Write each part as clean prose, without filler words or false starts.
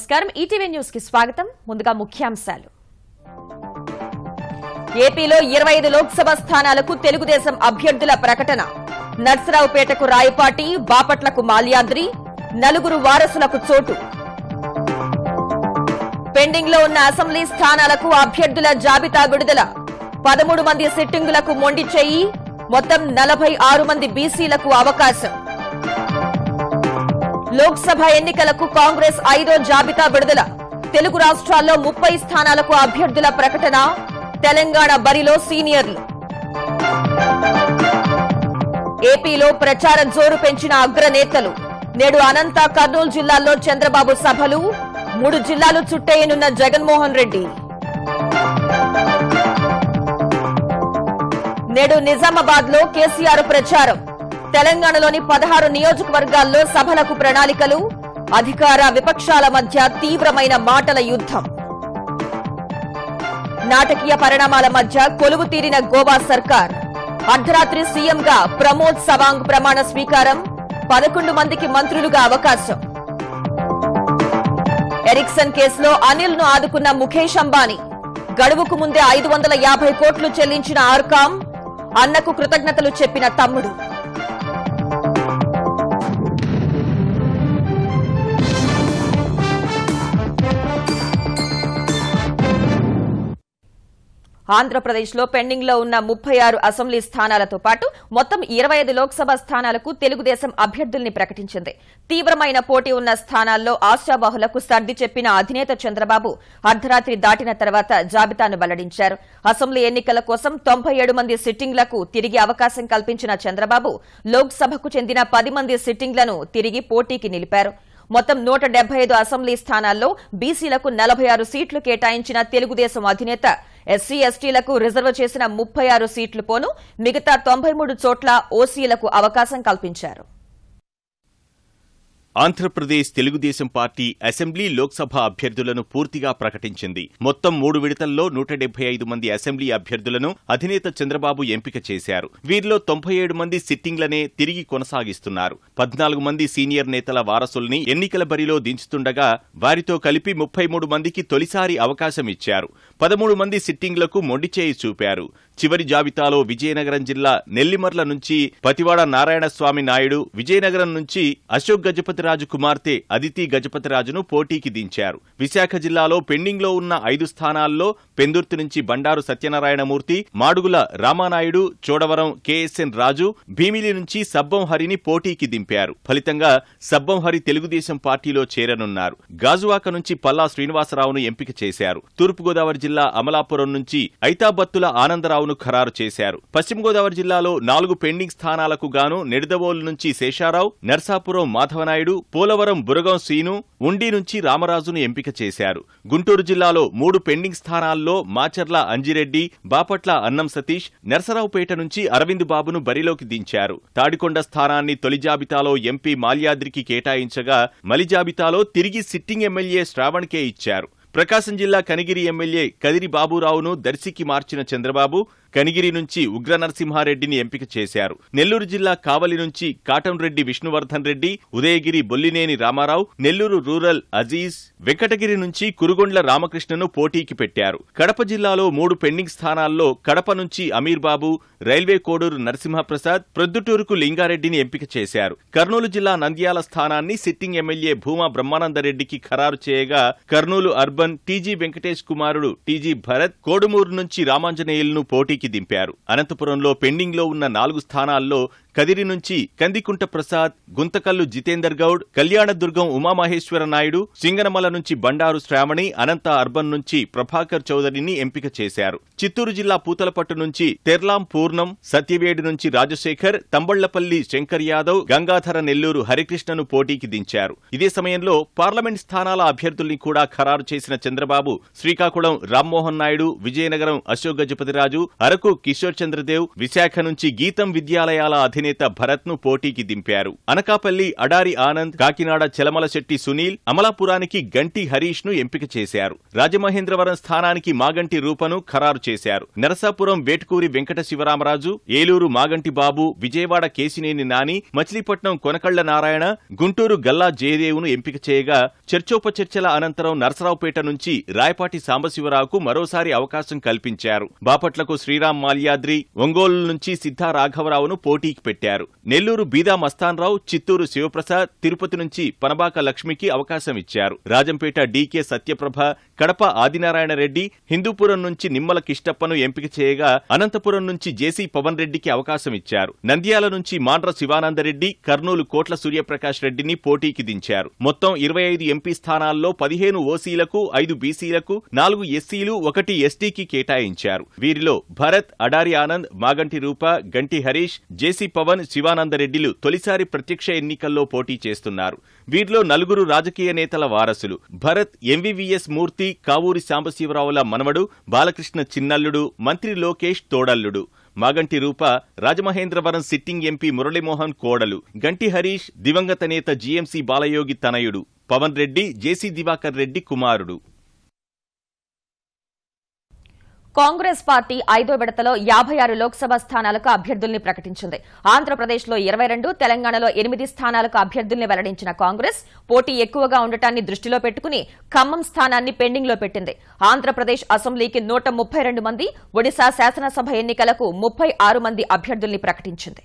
నమస్కారం. ETV news కి స్వాగతం. ముందుగా ముఖ్యాంశాలు. ఏపీలో 25 లోక్సభ స్థానాలకు తెలుగుదేశం అభ్యర్థుల ప్రకటన. నర్సరావుపేటకు రాయపాటి, బాపట్లకు మాల్యాద్రి, 4 వారసులకు చోటు. పెండింగ్ లో ఉన్న అసెంబ్లీ స్థానాలకు అభ్యర్థుల జాబితా విడుదల. 13 మంది సిట్టింగులకు మొండి చెయ్యి. మొత్తం 46 మంది బీసీలకు అవకాశం. లోక్సభ ఎన్నికలకు కాంగ్రెస్ 5వ జాబితా విడుదల. తెలుగు రాష్ట్రాల్లో 30 స్థానాలకు అభ్యర్థుల ప్రకటన. తెలంగాణ బరిలో సీనియర్లు. ఏపీలో ప్రచార జోరు పెంచిన అగ్రనేతలు. నేడు అనంత, కర్నూలు జిల్లాల్లో చంద్రబాబు సభలు. 3 జిల్లాలు చుట్టేయనున్న జగన్మోహన్ రెడ్డి. నేడు నిజామాబాద్ లో కేసీఆర్ ప్రచారం. తెలంగాణలోని 16 నియోజకవర్గాల్లో సభలకు ప్రణాళికలు. అధికార విపక్షాల మధ్య తీవ్రమైన మాటల యుద్ధం. నాటకీయ పరిణామాల మధ్య కొలువు తీరిన గోవా సర్కార్. అర్ధరాత్రి సీఎంగా ప్రమోద్ సవాంగ్ ప్రమాణ స్వీకారం. 11 మందికి మంత్రులుగా అవకాశం. ఎరిక్సన్ కేసులో అనిల్ ను ఆదుకున్న ముఖేష్ అంబానీ. గడువుకు ముందే 550 కోట్లు చెల్లించిన ఆర్కామ్. అన్నకు కృతజ్ఞతలు చెప్పిన తమ్ముడు. ఆంధ్రప్రదేశ్లో పెండింగ్ లో ఉన్న 36 అసెంబ్లీ స్థానాలతో పాటు మొత్తం 25 లోక్సభ స్థానాలకు తెలుగుదేశం అభ్యర్థుల్ని ప్రకటించింది. తీవ్రమైన పోటీ ఉన్న స్థానాల్లో ఆశాబాహులకు సర్ది చెప్పిన అధినేత చంద్రబాబు అర్ధరాత్రి దాటిన తర్వాత జాబితాను వెల్లడించారు. అసెంబ్లీ ఎన్నికల కోసం 97 మంది సిట్టింగ్లకు తిరిగి అవకాశం కల్పించిన చంద్రబాబు లోక్సభకు చెందిన 10 మంది సిట్టింగ్లను తిరిగి పోటీకి నిలిపారు. మొత్తం 175 అసెంబ్లీ స్థానాల్లో బీసీలకు 46 సీట్లు కేటాయించిన తెలుగుదేశం అధినేత ఎస్సీ ఎస్టీలకు రిజర్వ్ చేసిన 36 సీట్లు పోను మిగతా 93 చోట్ల ఓసీలకు అవకాశం కల్పించారు. ఆంధ్రప్రదేశ్ తెలుగుదేశం పార్టీ అసెంబ్లీ, లోక్సభ అభ్యర్థులను పూర్తిగా ప్రకటించింది. మొత్తం 3 విడతల్లో 175 మంది అసెంబ్లీ అభ్యర్థులను అధినేత చంద్రబాబు ఎంపిక చేశారు. వీరిలో 97 మంది సిట్టింగ్లనే తిరిగి కొనసాగిస్తున్నారు. 14 మంది సీనియర్ నేతల వారసుల్ని ఎన్నికల బరిలో దించుతుండగా వారితో కలిపి 33 మందికి తొలిసారి అవకాశం ఇచ్చారు. 13 మంది సిట్టింగ్లకు మొండిచేయి చూపారు. చివరి జాబితాలో విజయనగరం జిల్లా నెల్లిమర్ల నుంచి పతివాడ నారాయణస్వామి నాయుడు, విజయనగరం నుంచి అశోక్ గజపతిరాజు కుమార్తె అదితి గజపతిరాజును పోటీకి దించారు. విశాఖ జిల్లాలో పెండింగ్ లో ఉన్న 5 స్థానాల్లో పెందుర్తి నుంచి బండారు సత్యనారాయణమూర్తి, మాడుగుల రామానాయుడు, చోడవరం కేఎస్ఎన్ రాజు, భీమిలి నుంచి సబ్బం హరిని పోటీకి దింపారు. ఫలితంగా సబ్బం హరి తెలుగుదేశం పార్టీలో చేరనున్నారు. గాజువాక నుంచి పల్లా శ్రీనివాసరావును ఎంపిక చేశారు. తూర్పుగోదావరి జిల్లా అమలాపురం నుంచి ఐతాబత్తుల ఆనందరావును ఖరారు చేశారు. పశ్చిమ గోదావరి జిల్లాలో 4 పెండింగ్ స్థానాలకు గాను నిడదవోలు నుంచి శేషారావు, నర్సాపురం మాధవనాయుడు, పోలవరం బురగం శ్రీను, ఉండి నుంచి రామరాజును ఎంపిక చేశారు. గుంటూరు జిల్లాలో 3 పెండింగ్ స్థానాల్లో మాచర్ల అంజిరెడ్డి, బాపట్ల అన్నం సతీష్, నర్సరావుపేట నుంచి అరవింద్ బాబును బరిలోకి దించారు. తాడికొండ స్థానాన్ని తొలి జాబితాలో ఎంపీ మాల్యాద్రికి కేటాయించగా మలి జాబితాలో తిరిగి సిట్టింగ్ ఎమ్మెల్యే శ్రావణ్కే ఇచ్చారు. ప్రకాశం జిల్లా కనిగిరి ఎమ్మెల్యే కదిరి బాబురావును దర్శికి మార్చిన చంద్రబాబు కనిగిరి నుంచి ఉగ్ర నరసింహారెడ్డిని ఎంపిక చేశారు. నెల్లూరు జిల్లా కావలి నుంచి కాటంరెడ్డి విష్ణువర్ధన్ రెడ్డి, ఉదయగిరి బొల్లినేని రామారావు, నెల్లూరు రూరల్ అజీజ్, వెంకటగిరి నుంచి కురుగొండ్ల రామకృష్ణను పోటీకి పెట్టారు. కడప జిల్లాలో 3 పెండింగ్ స్థానాల్లో కడప నుంచి అమీర్ బాబు, రైల్వే కోడూరు నరసింహప్రసాద్, ప్రొద్దుటూరుకు లింగారెడ్డిని ఎంపిక చేశారు. కర్నూలు జిల్లా నంద్యాల స్థానాన్ని సిట్టింగ్ ఎమ్మెల్యే భూమా బ్రహ్మానందరెడ్డికి ఖరారు చేయగా కర్నూలు అర్బన్ టీజీ వెంకటేష్ కుమారుడు టీజీ భరత్, కోడుమూరు నుంచి రామాంజనేయులను పోటీకి దింపారు. అనంతపురంలో పెండింగ్ లో ఉన్న 4 స్థానాల్లో కదిరి నుంచి కందికుంట ప్రసాద్, గుంతకల్లు జితేందర్ గౌడ్, కళ్యాణదుర్గం ఉమామహేశ్వర నాయుడు, సింగనమల నుంచి బండారు శ్రావణి, అనంత అర్బన్ నుంచి ప్రభాకర్ చౌదరిని ఎంపిక చేశారు. చిత్తూరు జిల్లా పూతలపట్టు నుంచి తెర్లాం పూర్ణం, సత్యవేడు నుంచి రాజశేఖర్, తంబళ్లపల్లి శంకర్ యాదవ్, గంగాధర నెల్లూరు హరికృష్ణను పోటీకి దించారు. ఇదే సమయంలో పార్లమెంట్ స్థానాల అభ్యర్థుల్ని కూడా ఖరారు చేసిన వెల్లడించిన చంద్రబాబు శ్రీకాకుళం రామ్మోహన్ నాయుడు, విజయనగరం అశోక్ గజపతిరాజు, అరకు కిషోర్ చంద్రదేవ్, విశాఖ నుంచి గీతం విద్యాలయాల అధినేత భరత్ ను పోటీకి దింపారు. అనకాపల్లి అడారి ఆనంద్, కాకినాడ చలమలశెట్టి సునీల్, అమలాపురానికి గంటి హరీష్ ను ఎంపిక చేశారు. రాజమహేంద్రవరం స్థానానికి మాగంటి రూపను ఖరారు చేశారు. నరసాపురం వేటుకూరి వెంకట శివరామరాజు, ఏలూరు మాగంటి బాబు, విజయవాడ కేశినేని నాని, మచిలీపట్నం కొనకళ్ల నారాయణ, గుంటూరు గల్లా జయదేవును ఎంపిక చేయగా చర్చోపచర్చల అనంతరం నరసరావుపేట నుంచి రాయపాటి సాంబశివరావుకు మరోసారి అవకాశం కల్పించారు. బాపట్లకు శ్రీరామ్ మాల్యాద్రి, ఒంగోలు నుంచి సిద్ధా రాఘవరావును పోటీకి పెట్టారు. నెల్లూరు బీదా మస్తాన్రావు, చిత్తూరు శివప్రసాద్, తిరుపతి నుంచి పనబాక లక్ష్మికి అవకాశం ఇచ్చారు. రాజంపేట డీకే సత్యప్రభ, కడప ఆదినారాయణ రెడ్డి, హిందూపురం నుంచి నిమ్మల కిష్టప్పను ఎంపిక చేయగా అనంతపురం నుంచి జేసీ పవన్ రెడ్డికి అవకాశం ఇచ్చారు. నంద్యాల నుంచి మాండ్ర శివానందరెడ్డి, కర్నూలు కోట్ల సూర్యప్రకాష్ రెడ్డిని పోటీకి దించారు. మొత్తం 25 ఎంపీ స్థానాల్లో 15 ఓసీలకు, 5 బీసీలకు, 4 ఎస్సీలు, 1 ఎస్టీకి కేటాయించారు. వీరిలో భరత్, అడారి ఆనంద్, మాగంటి రూప, గంటి హరీష్, జేసీ పవన్, శివానందరెడ్డిలు తొలిసారి ప్రత్యక్ష ఎన్నికల్లో పోటీ చేస్తున్నారు. వీరిలో 4 రాజకీయ నేతల వారసులు. భరత్ ఎంవీవీఎస్ మూర్తి, కావూరి సాంబశివరావుల మనవడు, బాలకృష్ణ చిన్నల్లుడు, మంత్రి లోకేష్ తోడల్లుడు. మాగంటి రూప రాజమహేంద్రవరం సిట్టింగ్ ఎంపీ మురళీమోహన్ కోడలు. గంటి హరీష్ దివంగత నేత జీఎంసీ బాలయోగి తనయుడు. పవన్ రెడ్డి జేసీ దివాకర్ రెడ్డి కుమారుడు. కాంగ్రెస్ పార్టీ 5వ విడతలో 56 లోక్సభ స్థానాలకు అభ్యర్థుల్ని ప్రకటించింది. ఆంధ్రప్రదేశ్లో 22, తెలంగాణలో 8 స్థానాలకు అభ్యర్థుల్ని వెల్లడించిన కాంగ్రెస్ పోటీ ఎక్కువగా ఉండటాన్ని దృష్టిలో పెట్టుకుని ఖమ్మం స్థానాన్ని పెండింగ్లో పెట్టింది. ఆంధ్రప్రదేశ్ అసెంబ్లీకి 132 మంది, ఒడిశా శాసనసభ ఎన్నికలకు 36 మంది అభ్యర్థుల్ని ప్రకటించింది.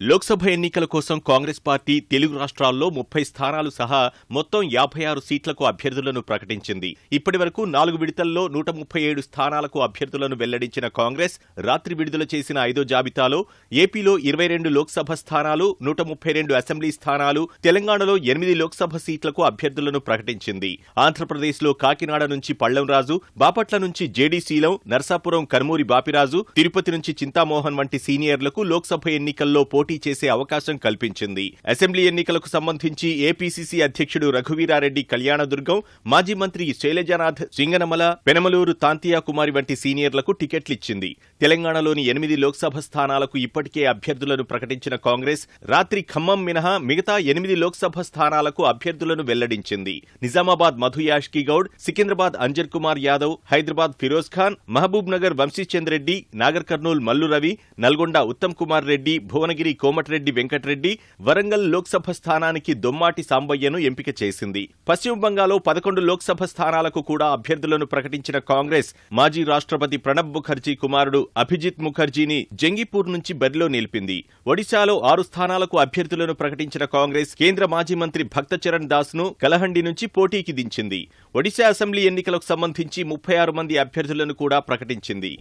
లోక్సభ ఎన్నికల కోసం కాంగ్రెస్ పార్టీ తెలుగు రాష్ట్రాల్లో 30 స్థానాలు సహా మొత్తం 56 సీట్లకు అభ్యర్థులను ప్రకటించింది. ఇప్పటి వరకు 4 విడతల్లో 137 స్థానాలకు అభ్యర్థులను వెల్లడించిన కాంగ్రెస్ రాత్రి విడుదల చేసిన 5వ జాబితాలో ఏపీలో 22 లోక్సభ స్థానాలు, 132 అసెంబ్లీ స్థానాలు, తెలంగాణలో 8 లోక్సభ సీట్లకు అభ్యర్థులను ప్రకటించింది. ఆంధ్రప్రదేశ్లో కాకినాడ నుంచి పళ్లంరాజు, బాపట్ల నుంచి జేడీ శీలం, నర్సాపురం కర్మూరి బాపిరాజు, తిరుపతి నుంచి చింతామోహన్ వంటి సీనియర్లకు లోక్సభ ఎన్నికల్లో పోటీ చేసే అవకాశం కల్పించింది. అసెంబ్లీ ఎన్నికలకు సంబంధించి ఏపీసీసీ అధ్యక్షుడు రఘువీరారెడ్డి కళ్యాణదుర్గం, మాజీ మంత్రి శైలజానాథ్ సింగనమల, పెనమలూరు తాంతియా కుమారి వంటి సీనియర్లకు టికెట్లిచ్చింది. తెలంగాణలోని 8 లోక్సభ స్థానాలకు ఇప్పటికే అభ్యర్థులను ప్రకటించిన కాంగ్రెస్ రాత్రి ఖమ్మం మినహా మిగతా 8 లోక్సభ స్థానాలకు అభ్యర్థులను వెల్లడించింది. నిజామాబాద్ మధు యాష్కీ గౌడ్, సికింద్రాబాద్ అంజర్ కుమార్ యాదవ్, హైదరాబాద్ ఫిరోజ్ ఖాన్, మహబూబ్ నగర్ వంశీచంద్ రెడ్డి, నాగర్ కర్నూల్ మల్లు రవి, నల్గొండ ఉత్తమ్ కుమార్ రెడ్డి, భువనగిరి కోమటిరెడ్డి వెంకటరెడ్డి, వరంగల్ లోక్సభ స్థానానికి దొమ్మాటి సాంబయ్యను ఎంపిక చేసింది. పశ్చిమ బంగాల్లో 11 లోక్సభ స్థానాలకు కూడా అభ్యర్థులను ప్రకటించిన కాంగ్రెస్ మాజీ రాష్ట్రపతి ప్రణబ్ ముఖర్జీ కుమారుడు అభిజిత్ ముఖర్జీని జంగీపూర్ నుంచి బరిలో నిలిపింది. ఒడిశాలో 6 స్థానాలకు అభ్యర్థులను ప్రకటించిన కాంగ్రెస్ కేంద్ర మాజీ మంత్రి భక్తచరణ్ దాస్ ను కలహండి నుంచి పోటీకి దించింది. ఒడిశా అసెంబ్లీ ఎన్నికలకు సంబంధించి 36 మంది అభ్యర్థులను కూడా ప్రకటించింది.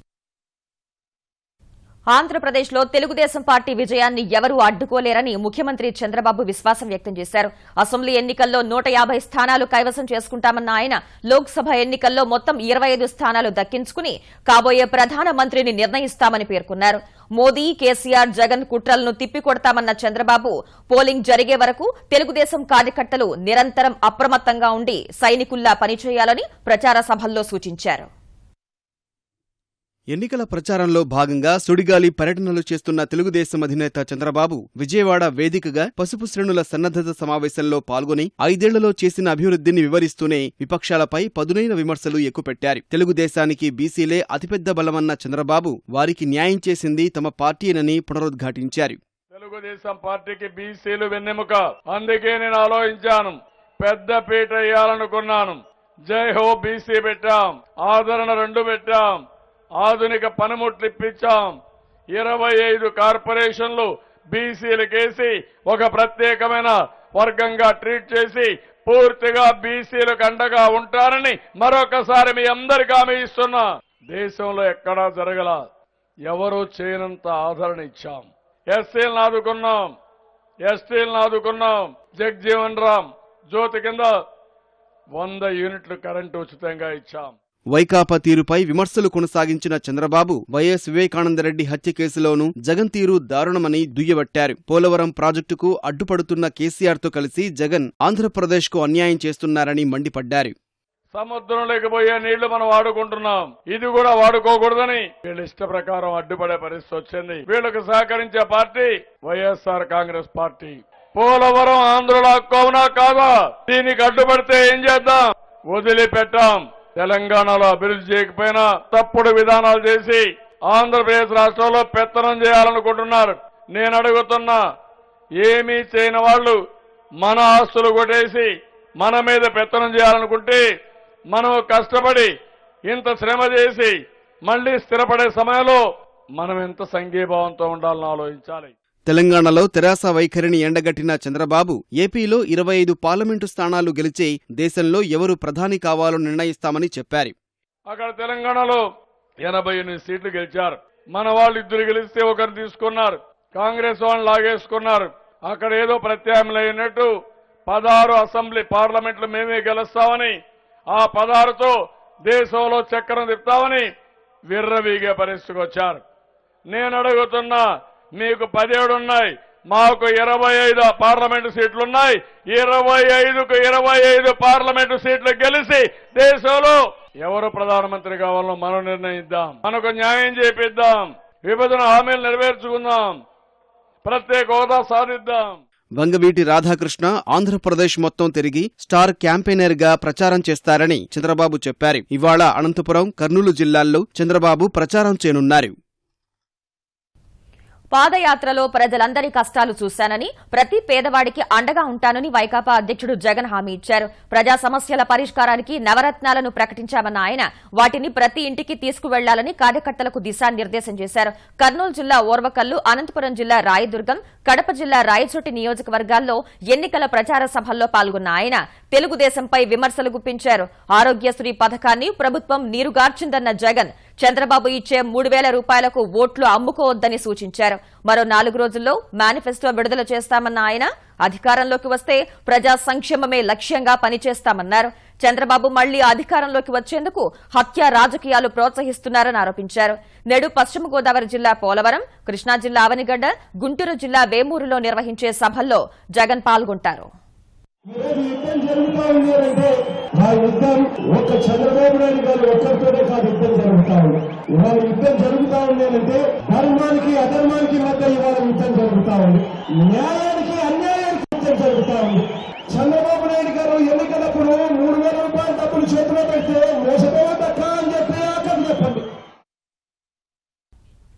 ఆంధ్రప్రదేశ్లో తెలుగుదేశం పార్టీ విజయాన్ని ఎవరూ అడ్డుకోలేరని ముఖ్యమంత్రి చంద్రబాబు విశ్వాసం వ్యక్తం చేశారు. అసెంబ్లీ ఎన్నికల్లో 150 స్థానాలు కైవసం చేసుకుంటామన్న ఆయన లోక్సభ ఎన్నికల్లో మొత్తం 25 స్థానాలు దక్కించుకుని కాబోయే ప్రధానమంత్రిని నిర్ణయిస్తామని పేర్కొన్నారు. మోదీ, కేసీఆర్, జగన్ కుట్రలను తిప్పికొడతామన్న చంద్రబాబు పోలింగ్ జరిగే వరకు తెలుగుదేశం కార్యకర్తలు నిరంతరం అప్రమత్తంగా ఉండి సైనికుల్లా పనిచేయాలని ప్రచార సభల్లో సూచించారు. ఎన్నికల ప్రచారంలో భాగంగా సుడిగాలి పర్యటనలు చేస్తున్న తెలుగుదేశం అధినేత చంద్రబాబు విజయవాడ వేదికగా పసుపు శ్రేణుల సన్నద్ధత సమావేశంలో పాల్గొని 5 ఏళ్లలో చేసిన అభివృద్ధిని వివరిస్తూనే విపక్షాలపై పదునైన విమర్శలు ఎక్కుపెట్టారు. తెలుగుదేశానికి బీసీలే అతిపెద్ద బలమన్న చంద్రబాబు వారికి న్యాయం చేసింది తమ పార్టీనని పునరుద్ఘాటించారు. తెలుగుదేశం పార్టీకి బీసీలు వెన్నెముక, అందుకే నేను ఆలోచించాను, పెద్ద పీట వేయాలనుకున్నాను. జై హో బీసీ పెట్టాం, ఆదరణ 2 పెట్టాం, ఆధునిక పనిముట్లు ఇప్పించాం, 25 కార్పొరేషన్లు బీసీలకేసి ఒక ప్రత్యేకమైన వర్గంగా ట్రీట్ చేసి పూర్తిగా బీసీలకు అండగా ఉంటారని మరొకసారి మీ అందరికీ హామీ ఇస్తున్నా. దేశంలో ఎక్కడా జరగల, ఎవరూ చేయనంత ఆదరణ ఇచ్చాం. ఎస్సీలను ఆదుకున్నాం, ఎస్టీలను ఆదుకున్నాం. జగ్జీవన్ రామ్ జ్యోతి కింద 100 యూనిట్లు కరెంటు ఉచితంగా ఇచ్చాం. వైకాపా తీరుపై విమర్శలు కొనసాగించిన చంద్రబాబు వైఎస్ వివేకానందరెడ్డి హత్య కేసులోనూ జగన్ తీరు దారుణమని దుయ్యబట్టారు. పోలవరం ప్రాజెక్టుకు అడ్డుపడుతున్న కేసీఆర్తో కలిసి జగన్ ఆంధ్రప్రదేశ్కు అన్యాయం చేస్తున్నారని మండిపడ్డారు. సముద్రంలోకి పోయే నీళ్లు మనం వాడుకుంటున్నాం, ఇది కూడా వాడుకోకూడదని వీళ్ళ ఇష్ట ప్రకారం అడ్డుపడే పరిస్థితి వచ్చింది. వీళ్ళకు సహకరించే పార్టీ వైఎస్ఆర్ కాంగ్రెస్ పార్టీ. పోలవరం ఆంధ్రలో హక్కు కాదా? దీనికి అడ్డుపడితే ఏం చేద్దాం? వదిలిపెట్టాం. తెలంగాణలో అభివృద్ధి చేయకపోయినా తప్పుడు విధానాలు చేసి ఆంధ్రప్రదేశ్ రాష్ట్రంలో పెత్తనం చేయాలనుకుంటున్నారు. నేను అడుగుతున్నా, ఏమీ చేయని వాళ్ళు మన ఆస్తులు కొట్టేసి మన మీద పెత్తనం చేయాలనుకుంటే మనం కష్టపడి ఇంత శ్రమ చేసి మళ్లీ స్థిరపడే సమయంలో మనం ఎంత సంఘీభావంతో ఉండాలని ఆలోచించాలి. తెలంగాణలో తెరాస వైఖరిని ఎండగట్టిన చంద్రబాబు ఏపీలో 25 పార్లమెంటు స్థానాలు గెలిచే దేశంలో ఎవరు ప్రధాని కావాలో నిర్ణయిస్తామని చెప్పారు. అక్కడ తెలంగాణలో 88 సీట్లు గెలిచారు. మన వాళ్ళు ఇద్దరు గెలిస్తే ఒకరు తీసుకున్నారు, కాంగ్రెస్ వాళ్ళని లాగేసుకున్నారు. అక్కడ ఏదో ప్రత్యామ్నాయమైనట్టు 16 అసెంబ్లీ పార్లమెంట్లు మేమే గెలుస్తామని, ఆ 16తో దేశంలో చక్రం తిప్పుతామని విర్రవీగే పరిస్థితికి వచ్చారు. నేను అడుగుతున్నా, మీకు 17 ఉన్నాయి, మాకు 25 పార్లమెంటు సీట్లున్నాయి. 25కు 25 పార్లమెంటు సీట్లు గెలిచి దేశంలో ఎవరు ప్రధానమంత్రి కావాలో మనం నిర్ణయిద్దాం. మనకు న్యాయం చేపిద్దాం, విభజన హామీలు నెరవేర్చుకుందాం, ప్రత్యేక హోదా సాధిద్దాం. వంగవీటి రాధాకృష్ణ ఆంధ్రప్రదేశ్ మొత్తం తిరిగి స్టార్ క్యాంపెయినర్ గా ప్రచారం చేస్తారని చంద్రబాబు చెప్పారు. ఇవాళ అనంతపురం, కర్నూలు జిల్లాల్లో చంద్రబాబు ప్రచారం చేయనున్నారు. పాదయాత్రలో ప్రజలందరి కష్టాలు చూశానని, ప్రతి పేదవాడికి అండగా ఉంటానని వైకాపా అధ్యక్షుడు జగన్ హామీ ఇచ్చారు. ప్రజా సమస్యల పరిష్కారానికి నవరత్నాలను ప్రకటించామన్న ఆయన వాటిని ప్రతి ఇంటికి తీసుకువెళ్లాలని కార్యకర్తలకు దిశానిర్దేశం చేశారు. కర్నూలు జిల్లా ఓర్వకల్లు, అనంతపురం జిల్లా రాయదుర్గం, కడప జిల్లా రాయచోటి నియోజకవర్గాల్లో ఎన్నికల ప్రచార సభల్లో పాల్గొన్న ఆయన తెలుగుదేశంపై విమర్శలు గుప్పించారు. ఆరోగ్యశ్రీ పథకాన్ని ప్రభుత్వం నీరుగార్చిందన్న జగన్ చంద్రబాబు ఇచ్చే 3,000 రూపాయలకు ఓట్లు అమ్ముకోవద్దని సూచించారు. మరో 4 రోజుల్లో మేనిఫెస్టో విడుదల చేస్తామన్న ఆయన అధికారంలోకి వస్తే ప్రజా సంక్షేమమే లక్ష్యంగా పనిచేస్తామన్నారు. చంద్రబాబు మళ్లీ అధికారంలోకి వచ్చేందుకు హత్య రాజకీయాలు ప్రోత్సహిస్తున్నారని ఆరోపించారు. నేడు పశ్చిమ గోదావరి జిల్లా పోలవరం, కృష్ణా జిల్లా అవనిగడ్డ, గుంటూరు జిల్లా వేమూరులో నిర్వహించే సభల్లో జగన్ పాల్గొంటారు. యుద్ధం జరుగుతా ఉంది అంటే ఆ యుద్ధం ఒక్క చంద్రబాబు నాయుడు గారు ఒక్కరితోనే కాదు, యుద్ధం జరుగుతా ఉంది. ఇవాళ యుద్ధం జరుగుతా ఉంది అంటే ధర్మానికి అధర్మానికి మధ్య ఇవాళ యుద్ధం జరుగుతా ఉంది, న్యాయానికి అన్యాయానికి యుద్ధం జరుగుతా ఉంది. చంద్రబాబు నాయుడు గారు ఎన్నికలప్పుడు 3,000 రూపాయల డబ్బులు చేతిలో పెడితే మోసపోవద్దక్క అని చెప్పి ఆకలి చెప్పండి.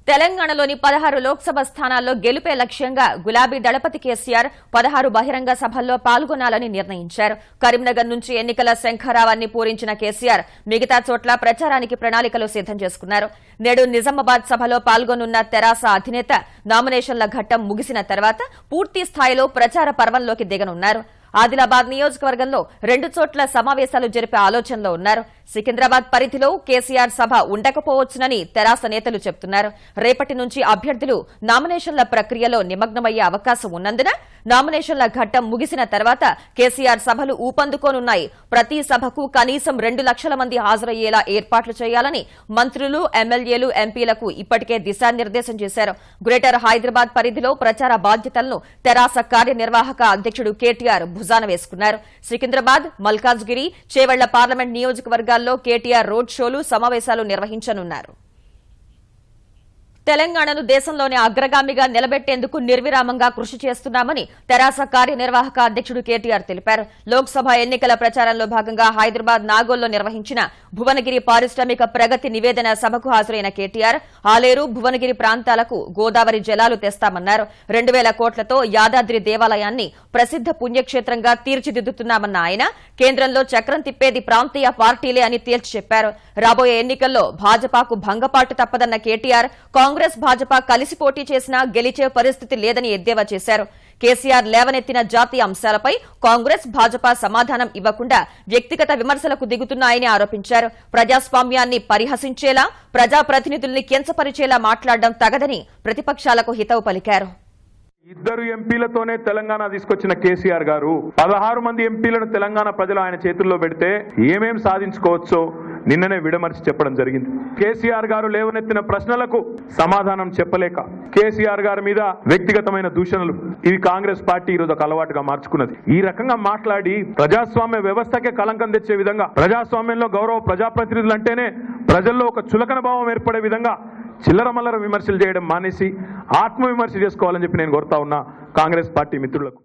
తెలంగాణలోని 16 లోక్సభ స్థానాల్లో గెలుపే లక్ష్యంగా గులాబీ దళపతి కేసీఆర్ 16 బహిరంగ సభల్లో పాల్గొనాలని నిర్ణయించారు. కరీంనగర్ నుంచి ఎన్నికల శంఖారావాన్ని పూరించిన కేసీఆర్ మిగతా చోట్ల ప్రచారానికి ప్రణాళికలు సిద్దం చేసుకున్నారు. నేడు నిజామాబాద్ సభలో పాల్గొనున్న తెరాస అధినేత నామినేషన్ల ఘట్టం ముగిసిన తర్వాత పూర్తి స్థాయిలో ప్రచార పర్వంలోకి దిగనున్నారు. ఆదిలాబాద్ నియోజకవర్గంలో 2 చోట్ల సమావేశాలు జరిపే ఆలోచనలో ఉన్నారు. సికింద్రాబాద్ పరిధిలో కేసీఆర్ సభ ఉండకపోవచ్చునని తెరాస నేతలు చెబుతున్నారు. రేపటి నుంచి అభ్యర్థులు నామినేషన్ల ప్రక్రియలో నిమగ్నమయ్యే అవకాశం ఉన్నందున నామినేషన్ల ఘట్టం ముగిసిన తర్వాత కేసీఆర్ సభలు ఊపందుకోనున్నాయి. ప్రతి సభకు కనీసం 2 లక్షల మంది హాజరయ్యేలా ఏర్పాట్లు చేయాలని మంత్రులు, ఎమ్మెల్యేలు, ఎంపీలకు ఇప్పటికే దిశానిర్దేశం చేశారు. గ్రేటర్ హైదరాబాద్ పరిధిలో ప్రచార బాధ్యతలను తెరాస కార్యనిర్వాహక అధ్యక్షుడు కేటీఆర్ భుజాన వేసుకున్నారు. సికింద్రాబాద్, మల్కాజ్గిరి, చేవెళ్ల పార్లమెంట్ నియోజకవర్గాల్లో కేటీఆర్ రోడ్ షోలు, సమావేశాలు నిర్వహించనున్నారు. తెలంగాణను దేశంలోనే అగ్రగామిగా నిలబెట్టేందుకు నిర్విరామంగా కృషి చేస్తున్నామని తెరాస కార్యనిర్వాహక అధ్యక్షుడు కేటీఆర్ తెలిపారు. లోక్సభ ఎన్నికల ప్రచారంలో భాగంగా హైదరాబాద్ నాగోల్లో నిర్వహించిన భువనగిరి పారిశ్రామిక ప్రగతి నివేదన సభకు హాజరైన కేటీఆర్ ఆలేరు, భువనగిరి ప్రాంతాలకు గోదావరి జలాలు తెస్తామన్నారు. 2,000 కోట్లతో యాదాద్రి దేవాలయాన్ని ప్రసిద్ధ పుణ్యక్షేత్రంగా తీర్చిదిద్దుతున్నామన్న ఆయన కేంద్రంలో చక్రం తిప్పేది ప్రాంతీయ పార్టీలే అని తేల్చి చెప్పారు. రాబోయే ఎన్నికల్లో భాజపాకు భంగపాటు తప్పదన్న కేటీఆర్ కాంగ్రెస్, భాజపా కలిసి పోటీ చేసినా గెలిచే పరిస్థితి లేదని ఎద్దేవా చేశారు. కేసీఆర్ లేవనెత్తిన జాతీయ అంశాలపై కాంగ్రెస్, భాజపా సమాధానం ఇవ్వకుండా వ్యక్తిగత విమర్శలకు దిగుతున్నాయని ఆరోపించారు. ప్రజాస్వామ్యాన్ని పరిహసించేలా, ప్రజాప్రతినిధుల్ని కించపరిచేలా మాట్లాడడం తగదని ప్రతిపక్షాలకు హితవు పలికారు. 2 ఎంపీలతోనే తెలంగాణ తీసుకొచ్చిన కేసీఆర్ గారు 16 మంది ఎంపీలను తెలంగాణ ప్రజలు ఆయన చేతుల్లో పెడితే ఏమేం సాధించుకోవచ్చో నిన్ననే విడమర్చి చెప్పడం జరిగింది. కేసీఆర్ గారు లేవనెత్తిన ప్రశ్నలకు సమాధానం చెప్పలేక కేసీఆర్ గారి మీద వ్యక్తిగతమైన దూషణలు ఇవి కాంగ్రెస్ పార్టీ ఈరోజు ఒక అలవాటుగా మార్చుకున్నది. ఈ రకంగా మాట్లాడి ప్రజాస్వామ్య వ్యవస్థకే కలంకం తెచ్చే విధంగా, ప్రజాస్వామ్యంలో గౌరవ ప్రజాప్రతినిధులు అంటేనే ప్రజల్లో ఒక చులకన భావం ఏర్పడే విధంగా చిల్లర మల్లర విమర్శలు చేయడం మానేసి ఆత్మవిమర్శ చేసుకోవాలని చెప్పి నేను కోరుతా ఉన్నా కాంగ్రెస్ పార్టీ మిత్రులకు.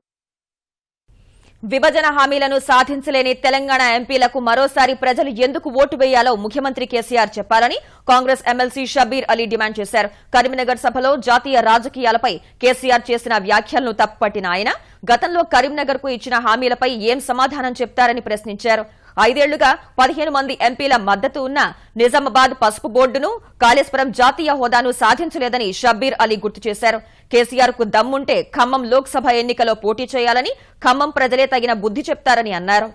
విభజన హామీలను సాధించలేని తెలంగాణ ఎంపీలకు మరోసారి ప్రజలు ఎందుకు ఓటు వేయాలో ముఖ్యమంత్రి కేసీఆర్ చెప్పాలని కాంగ్రెస్ ఎమ్మెల్సీ షబీర్ అలీ డిమాండ్ చేశారు. కరీంనగర్ సభలో జాతీయ రాజకీయాలపై కేసీఆర్ చేసిన వ్యాఖ్యలను తప్పుపట్టిన ఆయన గతంలో కరీంనగర్ కు ఇచ్చిన హామీలపై ఏం సమాధానం చెప్తారని ప్రశ్నించారు. 5 ఏళ్లుగా 15 మంది ఎంపీల మద్దతు ఉన్న నిజామాబాద్ పసుపు బోర్డును, కాళేశ్వరం జాతీయ హోదాను సాధించలేదని షబ్బీర్ అలీ గుర్తు చేశారు. కేసీఆర్ కు దమ్ముంటే ఖమ్మం లోక్సభ ఎన్నికలో పోటీ చేయాలని, ఖమ్మం ప్రజలే తగిన బుద్ధి చెప్తారని అన్నారు.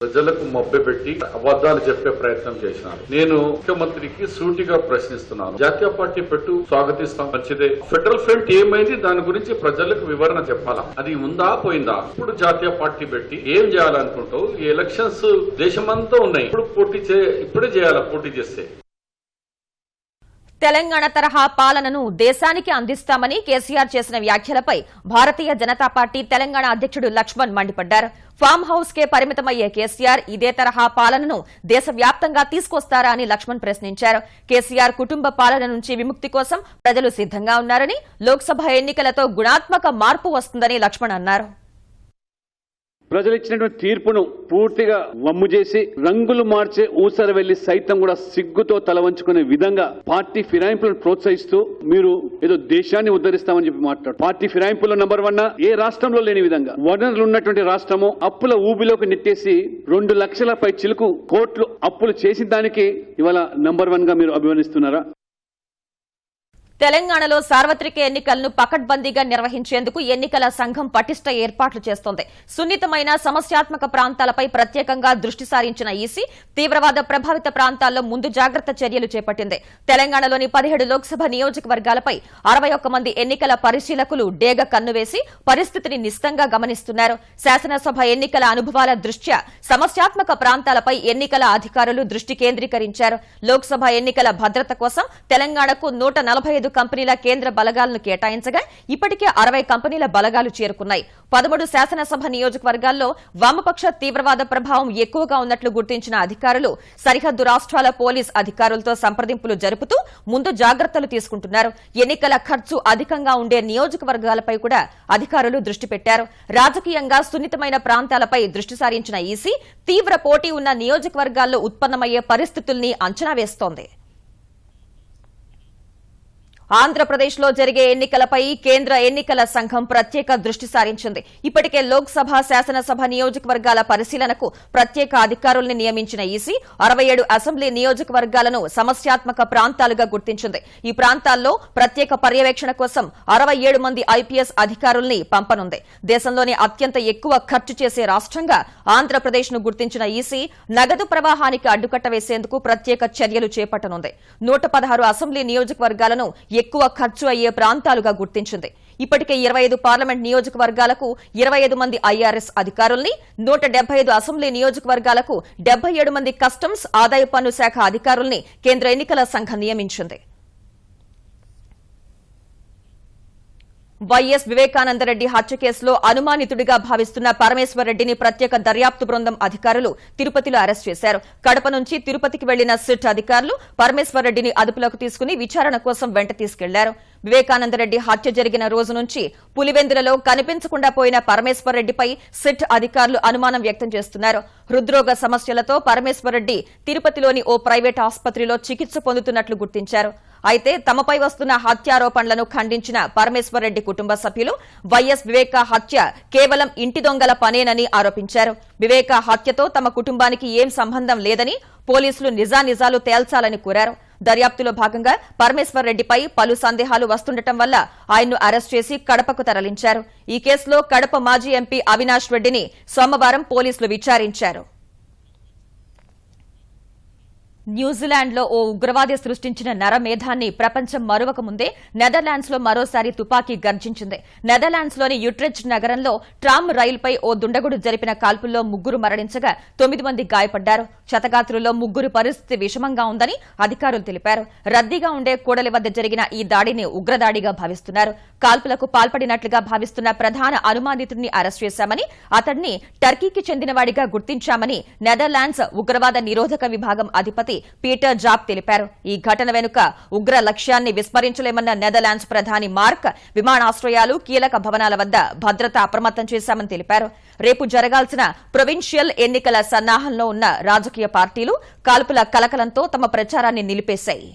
ప్రజలకు మభ్యపెట్టి అబద్దాలు చెప్పే ప్రయత్నం చేసినారు. నేను ముఖ్యమంత్రికి సూటిగా ప్రశ్నిస్తున్నాను. జాతీయ పార్టీ పెట్టు, స్వాగతిస్తాం, మంచిదే. ఫెడరల్ ఫ్రంట్ ఏమైంది, దాని గురించి ప్రజలకు వివరణ చెప్పాలా? అది ఉందా పోయిందా? ఇప్పుడు జాతీయ పార్టీ పెట్టి ఏం చేయాలనుకుంటావు? ఈ ఎలక్షన్స్ దేశమంతా ఉన్నాయి. ఇప్పుడే చేయాలా పోటీ చేస్తే? తెలంగాణ తరహా పాలనను దేశానికి అందిస్తామని కేసీఆర్ చేసిన వ్యాఖ్యలపై భారతీయ జనతా పార్టీ తెలంగాణ అధ్యక్షుడు లక్ష్మణ్ మండిపడ్డారు. ఫామ్ హౌస్ కే పరిమితమయ్యే కేసీఆర్ ఇదే తరహా పాలనను దేశవ్యాప్తంగా తీసుకొస్తారా అని లక్ష్మణ్ ప్రశ్నించారు. కేసీఆర్ కుటుంబ పాలన నుంచి విముక్తి కోసం ప్రజలు సిద్దంగా ఉన్నారని, లోక్సభ ఎన్నికలతో గుణాత్మక మార్పు వస్తుందని లక్ష్మణ్ అన్నారు. ప్రజలు ఇచ్చినటువంటి తీర్పును పూర్తిగా వమ్ము చేసి రంగులు మార్చే ఊసర వెళ్లి సైతం కూడా సిగ్గుతో తలవంచుకునే విధంగా పార్టీ ఫిరాయింపులను ప్రోత్సహిస్తూ మీరు ఏదో దేశాన్ని ఉద్ధరిస్తామని చెప్పి మాట్లాడు. పార్టీ ఫిరాయింపులో నంబర్ 1 ఏ రాష్ట్రంలో లేని విధంగా వనరులు ఉన్నటువంటి రాష్ట్రము అప్పుల ఊబిలోకి నెట్టేసి 2 లక్షల పై చిలుకు కోట్లు అప్పులు చేసిన దానికి ఇవాళ నంబర్ 1 గా మీరు అభివర్ణిస్తున్నారా? తెలంగాణలో సార్వత్రిక ఎన్నికలను పకడ్బందీగా నిర్వహించేందుకు ఎన్నికల సంఘం పటిష్ట ఏర్పాట్లు చేస్తోంది. సున్నితమైన సమస్యాత్మక ప్రాంతాలపై ప్రత్యేకంగా దృష్టి సారించిన ఈసీ తీవ్రవాద ప్రభావిత ప్రాంతాల్లో ముందు జాగ్రత్త చర్యలు చేపట్టింది. తెలంగాణలోని 17 లోక్సభ నియోజకవర్గాలపై 61 మంది ఎన్నికల పరిశీలకులు డేగ కన్నువేసి పరిస్థితిని నిశితంగా గమనిస్తున్నారు. శాసనసభ ఎన్నికల అనుభవాల దృష్ట్యా సమస్యాత్మక ప్రాంతాలపై ఎన్నికల అధికారులు దృష్టి కేంద్రీకరించారు. లోక్సభ ఎన్నికల భద్రత కోసం తెలంగాణకు 145 కంపెనీల కేంద్ర బలగాలను కేటాయించగా ఇప్పటికే 60 కంపెనీల బలగాలు చేరుకున్నాయి. 13 శాసనసభ నియోజకవర్గాల్లో వామపక్ష తీవ్రవాద ప్రభావం ఎక్కువగా ఉన్నట్లు గుర్తించిన అధికారులు సరిహద్దు రాష్ట్రాల పోలీస్ అధికారులతో సంప్రదింపులు జరుపుతూ ముందు జాగ్రత్తలు తీసుకుంటున్నారు. ఎన్నికల ఖర్చు అధికంగా ఉండే నియోజకవర్గాలపై కూడా అధికారులు దృష్టి పెట్టారు. రాజకీయంగా సున్నితమైన ప్రాంతాలపై దృష్టి సారించిన ఈసీ తీవ్ర పోటీ ఉన్న నియోజకవర్గాల్లో ఉత్పన్నమయ్యే పరిస్థితుల్ని అంచనా వేస్తోంది. ఆంధ్రప్రదేశ్లో జరిగే ఎన్నికలపై కేంద్ర ఎన్నికల సంఘం ప్రత్యేక దృష్టి సారించింది. ఇప్పటికే లోక్సభ, శాసనసభ నియోజకవర్గాల పరిశీలనకు ప్రత్యేక అధికారుల్ని నియమించిన ఈసీ 67 అసెంబ్లీ నియోజకవర్గాలను సమస్యాత్మక ప్రాంతాలుగా గుర్తించింది. ఈ ప్రాంతాల్లో ప్రత్యేక పర్యవేక్షణ కోసం 67 మంది ఐపీఎస్ అధికారుల్ని పంపనుంది. దేశంలోనే అత్యంత ఎక్కువ ఖర్చు చేసే రాష్ట్రంగా ఆంధ్రప్రదేశ్ ను గుర్తించిన ఈసీ నగదు ప్రవాహానికి అడ్డుకట్ట వేసేందుకు ప్రత్యేక చర్యలు చేపట్టనుంది. 116 అసెంబ్లీ నియోజకవర్గాలను ఎక్కువ ఖర్చు అయ్యే ప్రాంతాలుగా గుర్తించింది. ఇప్పటికే 25 పార్లమెంట్ నియోజకవర్గాలకు 25 మంది ఐఆర్ఎస్ అధికారుల్ని, 175 అసెంబ్లీ నియోజకవర్గాలకు 77 మంది కస్టమ్స్, ఆదాయ పన్ను శాఖ అధికారుల్ని కేంద్ర ఎన్నికల సంఘం నియమించింది. వైఎస్ వివేకానందరెడ్డి హత్య కేసులో అనుమానితుడిగా భావిస్తున్న పరమేశ్వర్ రెడ్డిని ప్రత్యేక దర్యాప్తు బృందం అధికారులు తిరుపతిలో అరెస్ట్ చేశారు. కడప నుంచి తిరుపతికి వెళ్లిన సిట్ అధికారులు పరమేశ్వర్ రెడ్డిని అదుపులోకి తీసుకుని విచారణ కోసం వెంట తీసుకెళ్లారు. వివేకానందరెడ్డి హత్య జరిగిన రోజు నుంచి పులివెందులలో కనిపించకుండా పోయిన పరమేశ్వర్ రెడ్డిపై సిట్ అధికారులు అనుమానం వ్యక్తం చేస్తున్నారు. హృద్రోగ సమస్యలతో పరమేశ్వర్ రెడ్డి తిరుపతిలోని ఓ ప్రైవేట్ ఆసుపత్రిలో చికిత్స పొందుతున్నట్లు గుర్తించారు. అయితే తమపై వస్తున్న హత్యారోపణలను ఖండించిన పరమేశ్వర్ రెడ్డి కుటుంబ సభ్యులు వైఎస్ వివేక హత్య కేవలం ఇంటి దొంగల పనేనని ఆరోపించారు. వివేక హత్యతో తమ కుటుంబానికి ఏం సంబంధం లేదని పోలీసులు నిజానిజాలు తేల్చాలని కోరారు. దర్యాప్తులో భాగంగా పరమేశ్వర్ రెడ్డిపై పలు సందేహాలు వస్తుండటం వల్ల ఆయన్ను అరెస్ట్ చేసి కడపకు తరలించారు. ఈ కేసులో కడప మాజీ ఎంపీ అవినాష్ రెడ్డిని సోమవారం పోలీసులు విచారించారు. న్యూజిలాండ్లో ఓ ఉగ్రవాది సృష్టించిన నరమేధాన్ని ప్రపంచం మరువక ముందే నెదర్లాండ్స్లో మరోసారి తుపాకీ గర్జించింది. నెదర్లాండ్స్లోని యుట్రెచ్ నగరంలో ట్రామ్ రైలుపై ఓ దుండగుడు జరిపిన కాల్పుల్లో 3 మరణించగా 9 మంది గాయపడ్డారు. క్షతగాత్రుల్లో 3 పరిస్థితి విషమంగా ఉందని అధికారులు తెలిపారు. రద్దీగా ఉండే కూడలి వద్ద జరిగిన ఈ దాడిని ఉగ్రదాడిగా భావిస్తున్నారు. కాల్పులకు పాల్పడినట్లుగా భావిస్తున్న ప్రధాన అనుమానితుడిని అరెస్ట్ చేశామని, అతడిని టర్కీకి చెందినవాడిగా గుర్తించామని నెదర్లాండ్స్ ఉగ్రవాద నిరోధక విభాగం అధిపతి పీటర్ జాబ్ తెలిపారు. ఈ ఘటన వెనుక ఉగ్ర లక్ష్యాన్ని విస్మరించలేమన్న నెదర్లాండ్స్ ప్రధాని మార్క్ విమానాశ్రయాలు, కీలక భవనాల వద్ద భద్రత అప్రమత్తం చేశామని తెలిపారు. రేపు జరగాల్సిన ప్రొవిన్షియల్ ఎన్నికల సన్నాహంలో ఉన్న రాజకీయ పార్టీలు కాల్పుల కలకలంతో తమ ప్రచారాన్ని నిలిపేశాయి.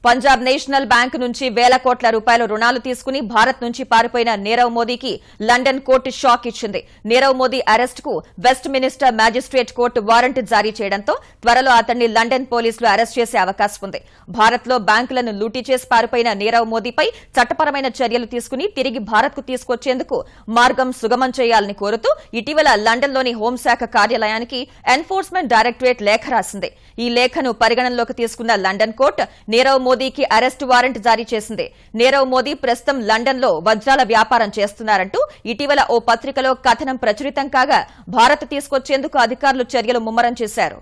పంజాబ్ నేషనల్ బ్యాంక్ నుంచి వేల కోట్ల రూపాయల రుణాలు తీసుకుని భారత్ నుంచి పారిపోయిన నీరవ్ మోదీకి లండన్ కోర్టు షాక్ ఇచ్చింది. నీరవ్ మోదీ అరెస్టుకు Westminster magistrate court warrant జారీ చేయడంతో త్వరలో అతన్ని లండన్ పోలీసులు అరెస్ట్ చేసే అవకాశం ఉంది. భారత్లో బ్యాంకులను లూటీ చేసి పారిపోయిన నీరవ్ మోదీపై చట్టపరమైన చర్యలు తీసుకుని తిరిగి భారత్కు తీసుకొచ్చేందుకు మార్గం సుగమం చేయాలని కోరుతూ ఇటీవల లండన్లోని హోంశాఖ కార్యాలయానికి ఎన్ఫోర్స్మెంట్ డైరెక్టరేట్ లేఖ రాసింది. ఈ లేఖను పరిగణనలోకి తీసుకున్న లండన్ కోర్టు నీరవ్ మోదీకి అరెస్టు వారెంట్ జారీ చేసింది. నీరవ్ మోదీ ప్రస్తుతం లండన్లో వజ్రాల వ్యాపారం చేస్తున్నారంటూ ఇటీవల ఓ పత్రికలో కథనం ప్రచురితం కాగా భారత్ తీసుకొచ్చేందుకు అధికారులు చర్యలు ముమ్మరం చేశారు.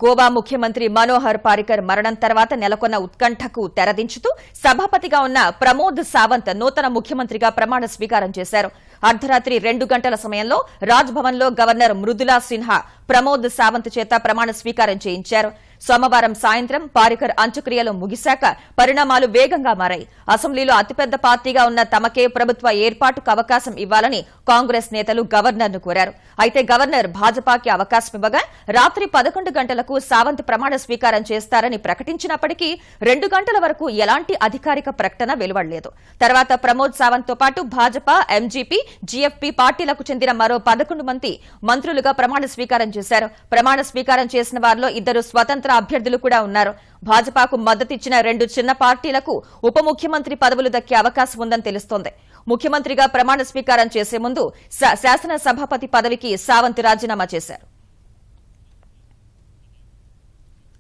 గోవా ముఖ్యమంత్రి మనోహర్ పారికర్ మరణం తర్వాత నెలకొన్న ఉత్కంఠకు తెరదించుతూ సభాపతిగా ఉన్న ప్రమోద్ సావంత్ నూతన ముఖ్యమంత్రిగా ప్రమాణ స్వీకారం చేశారు. అర్ధరాత్రి 2 గంటల సమయంలో రాజ్భవన్లో గవర్నర్ మృదులా సిన్హా ప్రమోద్ సావంత్ చేత ప్రమాణ స్వీకారం చేయించారు. సోమవారం సాయంత్రం పారికర్ అంత్యక్రియలు ముగిశాక పరిణామాలు వేగంగా మారాయి. అసెంబ్లీలో అతిపెద్ద పార్టీగా ఉన్న తమకే ప్రభుత్వ ఏర్పాటుకు అవకాశం ఇవ్వాలని కాంగ్రెస్ నేతలు గవర్నర్ను కోరారు. అయితే గవర్నర్ భాజపాకి అవకాశం ఇవ్వగా రాత్రి 11 గంటలకు సావంత్ ప్రమాణ స్వీకారం చేస్తారని ప్రకటించినప్పటికీ 2 గంటల వరకు ఎలాంటి అధికారిక ప్రకటన వెలువడలేదు. తర్వాత ప్రమోద్ సావంత్ తో పాటు భాజపా, ఎంజీపీ, జీఎఫ్పీ పార్టీలకు చెందిన మరో 11 మంది మంత్రులుగా ప్రమాణ స్వీకారం చేశారు. ప్రమాణ స్వీకారం చేసిన వారిలో 2 స్వతంత్ర అభ్యర్థులు కూడా ఉన్నారు. భాజపాకు మద్దతిచ్చిన 2 చిన్న పార్టీలకు ఉప ముఖ్యమంత్రి పదవులు దక్కే అవకాశం ఉందని తెలుస్తోంది. ముఖ్యమంత్రిగా ప్రమాణ స్వీకారం చేసే ముందు శాసన సభాపతి పదవికి సావంత్ రాజీనామా చేశారు.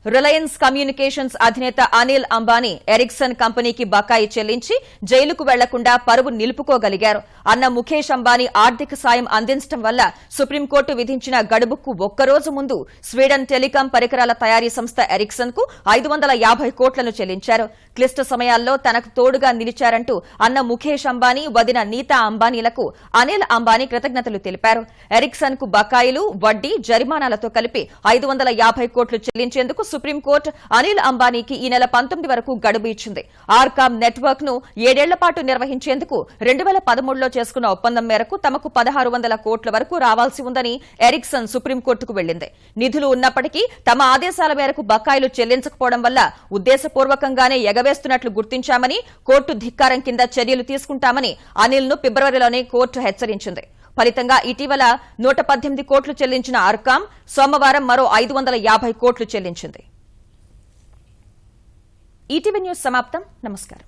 రిలయన్స్ కమ్యూనికేషన్స్ అధినేత అనిల్ అంబానీ ఎరిక్సన్ కంపెనీకి బకాయి చెల్లించి జైలుకు వెళ్లకుండా పరువు నిలుపుకోగలిగారు. అన్న ముఖేష్ అంబానీ ఆర్థిక సాయం అందించడం వల్ల సుప్రీంకోర్టు విధించిన గడువుకు ఒక్కరోజు ముందు స్వీడన్ టెలికాం పరికరాల తయారీ సంస్థ ఎరిక్సన్ కు 550 కోట్లను చెల్లించారు. క్లిష్ట సమయాల్లో తనకు తోడుగా నిలిచారంటూ అన్న ముఖేష్ అంబానీ, వదిన నీతా అంబానీలకు అనిల్ అంబానీ కృతజ్ఞతలు తెలిపారు. ఎరిక్సన్ కు బకాయిలు, వడ్డీ, జరిమానాలతో కలిపి 550 కోట్లు చెల్లించేందుకు సుప్రీంకోర్టు అనిల్ అంబానీకి ఈ నెల 19 వరకు గడువు ఇచ్చింది. ఆర్కామ్ నెట్వర్క్ ను 7 ఏళ్ల పాటు నిర్వహించేందుకు 2013లో చేసుకున్న ఒప్పందం మేరకు తమకు 1600 కోట్ల వరకు రావాల్సి ఉందని ఎరిక్సన్ సుప్రీంకోర్టుకు వెళ్లింది. నిధులు ఉన్నప్పటికీ తమ ఆదేశాల మేరకు బకాయిలు చెల్లించకపోవడం వల్ల ఉద్దేశపూర్వకంగానే ఎగవేస్తున్నట్లు గుర్తించామని, కోర్టు ధిక్కారం కింద చర్యలు తీసుకుంటామని అనిల్ ను ఫిబ్రవరిలోనే కోర్టు హెచ్చరించింది. ఫలితంగా ఇటీవల 118 కోట్లు చెల్లించిన ఆర్కామ్ సోమవారం మరో 550 కోట్లు చెల్లించింది. ఈటీవీ న్యూస్ సమాప్తం. నమస్కారం.